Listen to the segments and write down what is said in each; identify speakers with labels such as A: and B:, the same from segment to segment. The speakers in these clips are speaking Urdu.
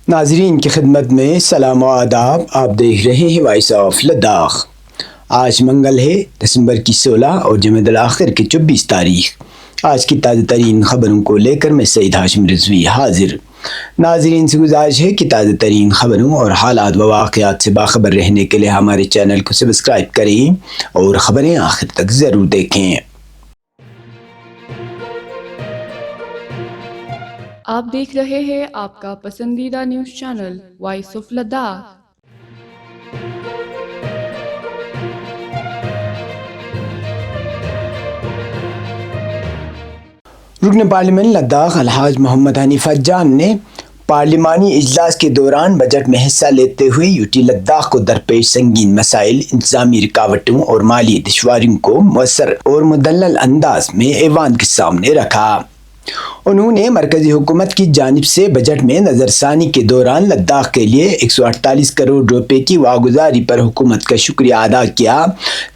A: ناظرین کی خدمت میں سلام و آداب. آپ دیکھ رہے ہیں وائس آف لداخ. آج منگل ہے دسمبر کی 16 اور جمادی الاخر کی 24 تاریخ. آج کی تازہ ترین خبروں کو لے کر میں سعید ہاشم رضوی حاضر. ناظرین سے گزارش ہے کہ تازہ ترین خبروں اور حالات و واقعات سے باخبر رہنے کے لیے ہمارے چینل کو سبسکرائب کریں اور خبریں آخر تک ضرور دیکھیں.
B: آپ دیکھ رہے ہیں آپ کا پسندیدہ news channel voice of Ladakh.
A: رکن پارلیمنٹ لداخ الحاج محمد حنیفہ جان نے پارلیمانی اجلاس کے دوران بجٹ میں حصہ لیتے ہوئے یوٹی لداخ کو درپیش سنگین مسائل، انتظامی رکاوٹوں اور مالی دشواریوں کو مؤثر اور مدلل انداز میں ایوان کے سامنے رکھا. انہوں نے مرکزی حکومت کی جانب سے بجٹ میں نظر ثانی کے دوران لداخ کے لیے 148 کروڑ روپے کی واگزاری پر حکومت کا شکریہ ادا کیا،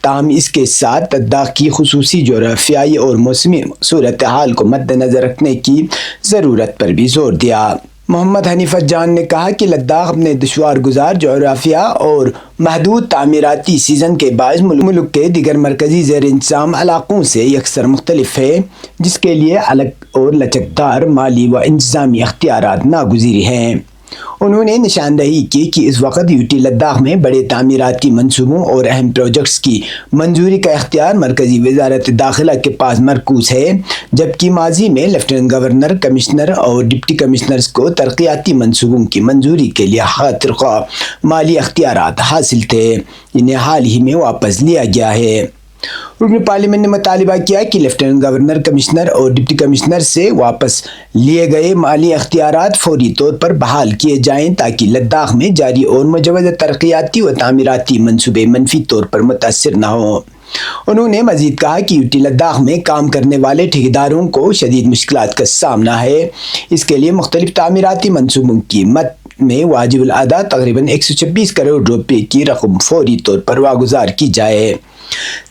A: تاہم اس کے ساتھ لداخ کی خصوصی جغرافیائی اور موسمی صورتحال کو مد نظر رکھنے کی ضرورت پر بھی زور دیا. محمد حنیفہ جان نے کہا کہ لداخ اپنے دشوار گزار جغرافیہ اور محدود تعمیراتی سیزن کے باعث ملک کے دیگر مرکزی زیر انتظام علاقوں سے یکسر مختلف ہے، جس کے لیے الگ اور لچکدار مالی و انتظامی اختیارات ناگزیر ہیں. انہوں نے نشاندہی کی کہ اس وقت یوٹی لداخ میں بڑے تعمیراتی منصوبوں اور اہم پروجیکٹس کی منظوری کا اختیار مرکزی وزارت داخلہ کے پاس مرکوز ہے، جبکہ ماضی میں لیفٹیننٹ گورنر، کمشنر اور ڈپٹی کمشنرز کو ترقیاتی منصوبوں کی منظوری کے لیے خاطر خواہ مالی اختیارات حاصل تھے. انہیں حال ہی میں واپس لیا گیا ہے. رکن پارلیمنٹ نے مطالبہ کیا کہ لیفٹیننٹ گورنر، کمشنر اور ڈپٹی کمشنر سے واپس لیے گئے مالی اختیارات فوری طور پر بحال کیے جائیں تاکہ لداخ میں جاری اور مجوزہ ترقیاتی و تعمیراتی منصوبے منفی طور پر متاثر نہ ہوں. انہوں نے مزید کہا کہ یوٹی لداخ میں کام کرنے والے ٹھیکیداروں کو شدید مشکلات کا سامنا ہے. اس کے لیے مختلف تعمیراتی منصوبوں کی مد میں واجب الادا تقریباً 126 کروڑ روپے کی رقم فوری طور پر واگزار کی جائے.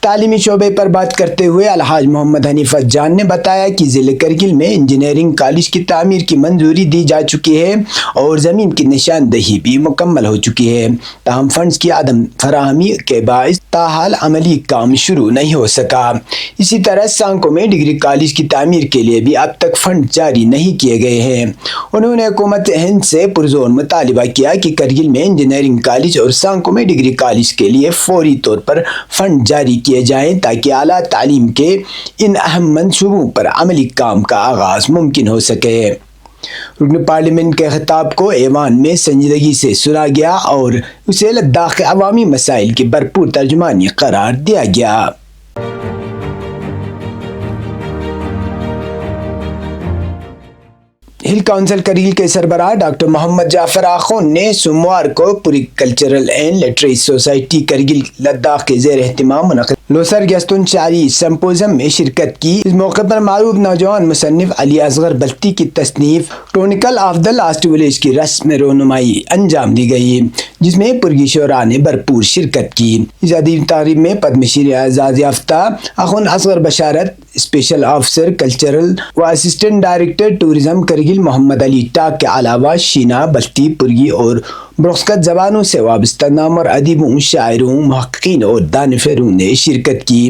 A: تعلیمی شعبے پر بات کرتے ہوئے الحاج محمد حنیفہ جان نے بتایا کہ ضلع کرگل میں انجینئرنگ کالج کی تعمیر کی منظوری دی جا چکی ہے اور زمین کی نشاندہی بھی مکمل ہو چکی ہے، تاہم فنڈز کی عدم فراہمی کے باعث تاحال عملی کام شروع نہیں ہو سکا. اسی طرح سانکو میں ڈگری کالج کی تعمیر کے لیے بھی اب تک فنڈ جاری نہیں کیے گئے ہیں. انہوں نے حکومت ہند سے پرزور مطالبہ کیا کہ کرگل میں انجینئرنگ کالج اور سانکو میں ڈگری کالج کے لیے فوری طور پر فنڈ جاری کیے جائیں تاکہ اعلیٰ تعلیم کے ان اہم منصوبوں پر عملی کام کا آغاز ممکن ہو سکے. رکن پارلیمنٹ کے خطاب کو ایوان میں سنجیدگی سے سنا گیا اور اسے لداخ کے عوامی مسائل کی بھرپور ترجمانی قرار دیا گیا. ہل کونسل کرگل کے سربراہ ڈاکٹر محمد جعفر آخون نے سوموار کو پوری cultural and literary society Kargil Ladakh کے زیر اہتمام منعقد لوسر گیستون شاعری سمپوزم میں شرکت کی. اس موقع پر معروف نوجوان مصنف علی اصغر بلتی کی تصنیف chronicle of the last village کی رسم رونمائی انجام دی گئی، جس میں پرگی شعراء نے بھرپور شرکت کی. اس ادبی تقریب میں پدم شری اعزاز یافتہ اخوند اصغر بشارت، اسپیشل آفیسر کلچرل و اسسٹنٹ ڈائریکٹر ٹورزم کرگل محمد علی ٹاک کے علاوہ شینا، بلتی، پرگی اور برخکت زبانوں سے وابستہ نامور ادیبوں، شاعروں، محققین اور دانشوروں نے شرکت کی.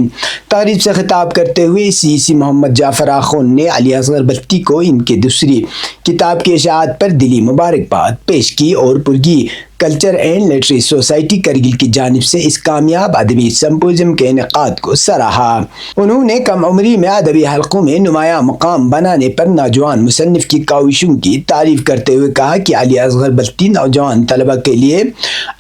A: تقریب سے خطاب کرتے ہوئے سی محمد جعفر آخون نے علی اصغر بلتی کو ان کے دوسری کتاب کی اشاعت پر دلی مبارکباد پیش کی اور پرگی culture and literary society Kargil کی جانب سے اس کامیاب ادبی سمپوزم کے انعقاد کو سراہا. انہوں نے کم عمری میں ادبی حلقوں میں نمایاں مقام بنانے پر نوجوان مصنف کی کاوشوں کی تعریف کرتے ہوئے کہا کہ علی اصغر بلتی نوجوان طلبہ کے لیے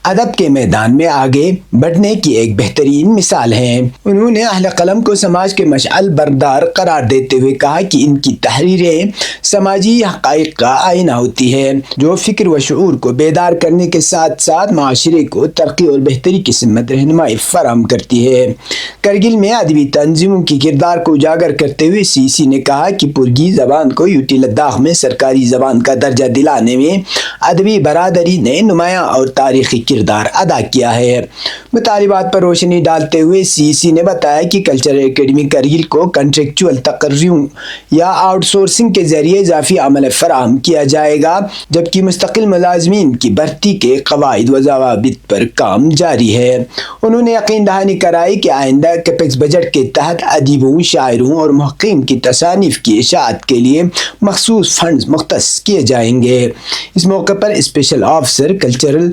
A: ادب کے میدان میں آگے بڑھنے کی ایک بہترین مثال ہیں. انہوں نے اہل قلم کو سماج کے مشعل بردار قرار دیتے ہوئے کہا کہ ان کی تحریریں سماجی حقائق کا آئینہ ہوتی ہے جو فکر و شعور کو بیدار کرنے کے ساتھ ساتھ معاشرے کو ترقی اور بہتری کی سمت رہنمائی فراہم کرتی ہے. کرگل میں ادبی تنظیموں کی کردار کو اجاگر کرتے ہوئے سی نے کہا کہ پرگی زبان کو یوٹی لداخ میں سرکاری زبان کا درجہ دلانے میں ادبی برادری نے نمایاں اور تاریخی کردار ادا کیا ہے. مطالبات پر روشنی ڈالتے ہوئے سی سی نے بتایا کہ کلچرل اکیڈمی کرگل کو کنٹریکچول تقرریوں یا آؤٹ سورسنگ کے ذریعے اضافی عمل فراہم کیا جائے گا، جبکہ مستقل ملازمین کی بھرتی کے قواعد و ضوابط پر کام جاری ہے۔ انہوں نے یقین دہانی کرائی کہ آئندہ کیپیکس بجٹ کے تحت ادیبوں، شاعروں اور محققین کی تصانیف کی اشاعت کے لیے مخصوص فنڈز مختص کیے جائیں گے۔ اس موقع پر اسپیشل آفیسر کلچرل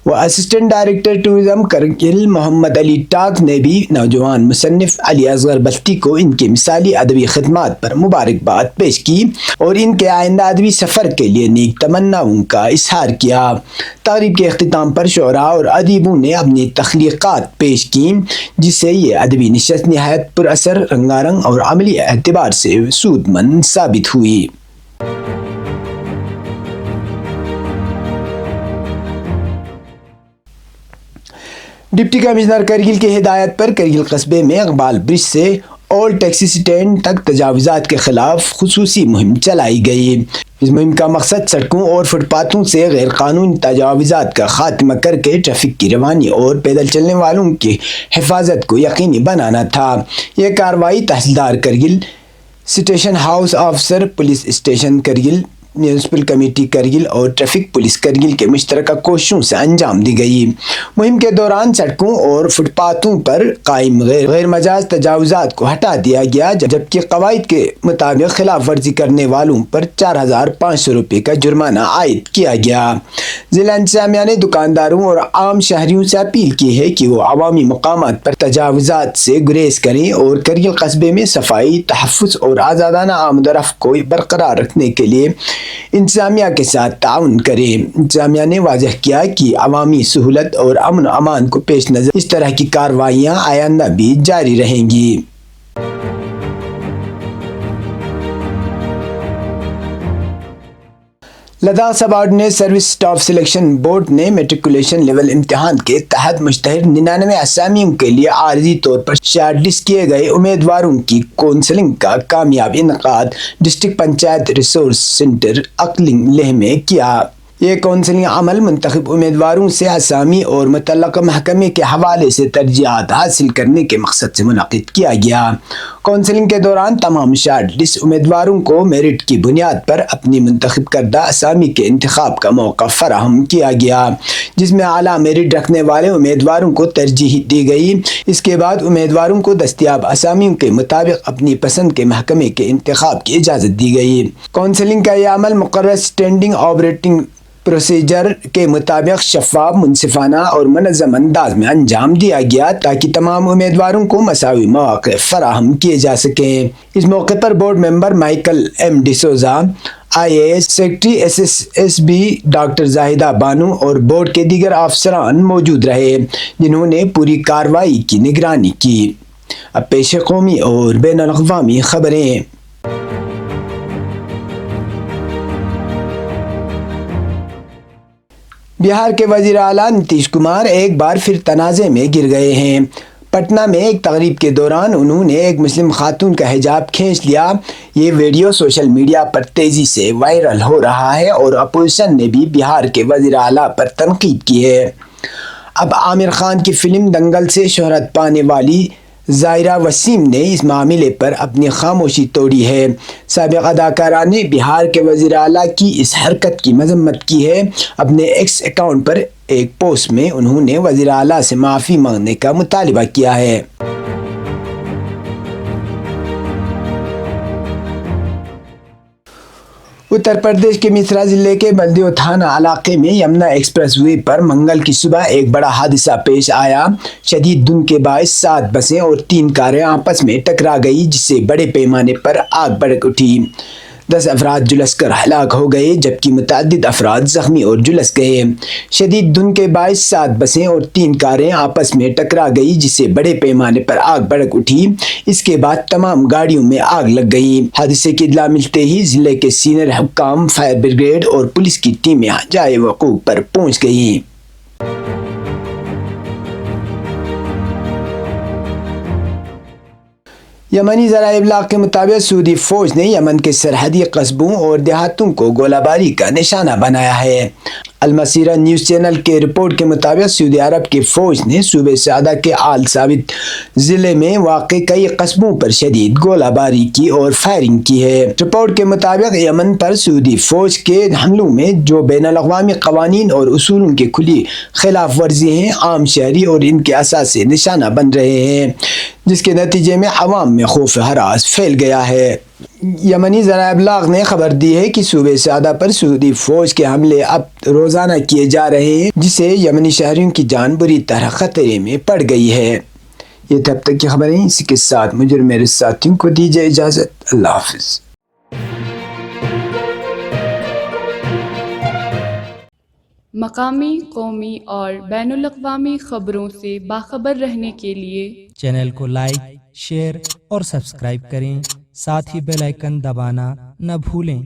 A: و اسسٹنٹ ڈائریکٹر ٹورزم کرگل محمد علی ٹاک نے بھی نوجوان مصنف علی اصغر بلتی کو ان کے مثالی ادبی خدمات پر مبارکباد پیش کی اور ان کے آئندہ ادبی سفر کے لیے نیک تمناؤں کا اظہار کیا۔ تقریب کے اختتام پر شعراء اور ادیبوں نے اپنی تخلیقات پیش کیں، جس سے یہ ادبی نشست نہایت پر اثر، رنگارنگ اور عملی اعتبار سے سود مند ثابت ہوئی۔ ڈپٹی کمشنر کرگل کی ہدایت پر کرگل قصبے میں اقبال برج سے اولڈ ٹیکسی سٹینڈ تک تجاوزات کے خلاف خصوصی مہم چلائی گئی۔ اس مہم کا مقصد سڑکوں اور فٹ پاتھوں سے غیر قانونی تجاوزات کا خاتمہ کر کے ٹریفک کی روانی اور پیدل چلنے والوں کی حفاظت کو یقینی بنانا تھا۔ یہ کارروائی تحصیلدار Kargil, station house officer, police station Kargil, municipal committee Kargil اور ٹریفک پولیس کرگل کے مشترکہ کوششوں سے انجام دی گئی۔ مہم کے دوران سڑکوں اور فٹ پاتھوں پر قائم غیر مجاز تجاوزات کو ہٹا دیا گیا، جبکہ قواعد کے مطابق خلاف ورزی کرنے والوں پر 4500 روپے کا جرمانہ عائد کیا گیا۔ ضلع انتظامیہ نے دکانداروں اور عام شہریوں سے اپیل کی ہے کہ وہ عوامی مقامات پر تجاوزات سے گریز کریں اور کرگل قصبے میں صفائی، تحفظ اور آزادانہ آمد و رفت کو برقرار رکھنے کے لیے انتظامیہ کے ساتھ تعاون کریں۔ انتظامیہ نے واضح کیا کہ عوامی سہولت اور امن و امان کو پیش نظر اس طرح کی کارروائیاں آئندہ بھی جاری رہیں گی۔ Ladakh subordinate service staff selection board نے میٹریکولیشن لیول امتحان کے تحت مشتہر 99 اسامیوں کے لیے عارضی طور پر شارٹ لسٹ کیے گئے امیدواروں کی کونسلنگ کا کامیاب انعقاد ڈسٹرکٹ پنچایت ریسورس سینٹر اقلنگ لیہ میں کیا۔ یہ کونسلنگ عمل منتخب امیدواروں سے اسامی اور متعلقہ محکمے کے حوالے سے ترجیحات حاصل کرنے کے مقصد سے منعقد کیا گیا۔ کونسلنگ کے دوران تمام شارٹ لسٹ امیدواروں کو میرٹ کی بنیاد پر اپنی منتخب کردہ اسامی کے انتخاب کا موقع فراہم کیا گیا، جس میں اعلیٰ میرٹ رکھنے والے امیدواروں کو ترجیح دی گئی۔ اس کے بعد امیدواروں کو دستیاب اسامیوں کے مطابق اپنی پسند کے محکمے کے انتخاب کی اجازت دی گئی۔ کونسلنگ کا یہ عمل مقررہ اسٹینڈنگ آپریٹنگ پروسیجر کے مطابق شفاف، منصفانہ اور منظم انداز میں انجام دیا گیا تاکہ تمام امیدواروں کو مساوی مواقع فراہم کیے جا سکیں۔ اس موقع پر board member Michael M D'Souza, IAS secretary SSB doctor Zahida Bano اور بورڈ کے دیگر افسران موجود رہے، جنہوں نے پوری کارروائی کی نگرانی کی۔ اب پیش قومی اور بین الاقوامی خبریں۔ بہار کے وزیر اعلیٰ نتیش کمار ایک بار پھر تنازع میں گر گئے ہیں۔ پٹنہ میں ایک تقریب کے دوران انہوں نے ایک مسلم خاتون کا حجاب کھینچ لیا۔ یہ ویڈیو سوشل میڈیا پر تیزی سے وائرل ہو رہا ہے اور اپوزیشن نے بھی بہار کے وزیر اعلیٰ پر تنقید کی ہے۔ اب عامر خان کی فلم دنگل سے شہرت پانے والی زائرہ وسیم نے اس معاملے پر اپنی خاموشی توڑی ہے۔ سابق اداکارہ نے بہار کے وزیر اعلیٰ کی اس حرکت کی مذمت کی ہے۔ اپنے ایکس اکاؤنٹ پر ایک پوسٹ میں انہوں نے وزیر اعلیٰ سے معافی مانگنے کا مطالبہ کیا ہے۔ اتر پردیش کے متھرا ضلع کے بلدیو تھانہ علاقے میں یمنا ایکسپریس وے پر منگل کی صبح ایک بڑا حادثہ پیش آیا۔ شدید دھند کے باعث 7 بسیں اور 3 کاریں آپس میں ٹکرا گئی، جس سے بڑے پیمانے پر آگ بھڑک اٹھی۔ 10 افراد جھلس کر ہلاک ہو گئے، جبکہ متعدد افراد زخمی اور جھلس گئے۔ شدید دھند کے باعث 7 بسیں اور 3 کاریں آپس میں ٹکرا گئی، جس سے بڑے پیمانے پر آگ بھڑک اٹھی۔ اس کے بعد تمام گاڑیوں میں آگ لگ گئی۔ حادثے کی اطلاع ملتے ہی ضلع کے سینئر حکام، فائر بریگیڈ اور پولیس کی ٹیمیں جائے وقوع پر پہنچ گئیں۔ یمنی ذرائع ابلاغ کے مطابق سعودی فوج نے یمن کے سرحدی قصبوں اور دیہاتوں کو گولہ باری کا نشانہ بنایا ہے۔ المسیرہ نیوز چینل کے رپورٹ کے مطابق سعودی عرب کی فوج نے صوبے سعدہ کے آل ثابت ضلع میں واقع کئی قصبوں پر شدید گولہ باری کی اور فائرنگ کی ہے۔ رپورٹ کے مطابق یمن پر سعودی فوج کے حملوں میں جو بین الاقوامی قوانین اور اصولوں کی کھلی خلاف ورزی ہیں، عام شہری اور ان کے اثاثے نشانہ بن رہے ہیں، جس کے نتیجے میں عوام میں خوف ہراس پھیل گیا ہے۔ یمنی ذرائع ابلاغ نے خبر دی ہے کہ صوبے سعدہ پر سعودی فوج کے حملے اب روزانہ کیے جا رہے ہیں، جس سے یمنی شہریوں کی جان بری طرح خطرے میں پڑ گئی ہے۔ یہ تب تک کی خبریں، اسی کے ساتھ مجھے اور میرے ساتھیوں کو دیجیے اجازت۔ اللہ حافظ۔
B: مقامی، قومی اور بین الاقوامی خبروں سے باخبر رہنے کے لیے
C: چینل کو لائک، شیئر اور سبسکرائب کریں، ساتھ ہی بیل آئیکن دبانا نہ بھولیں۔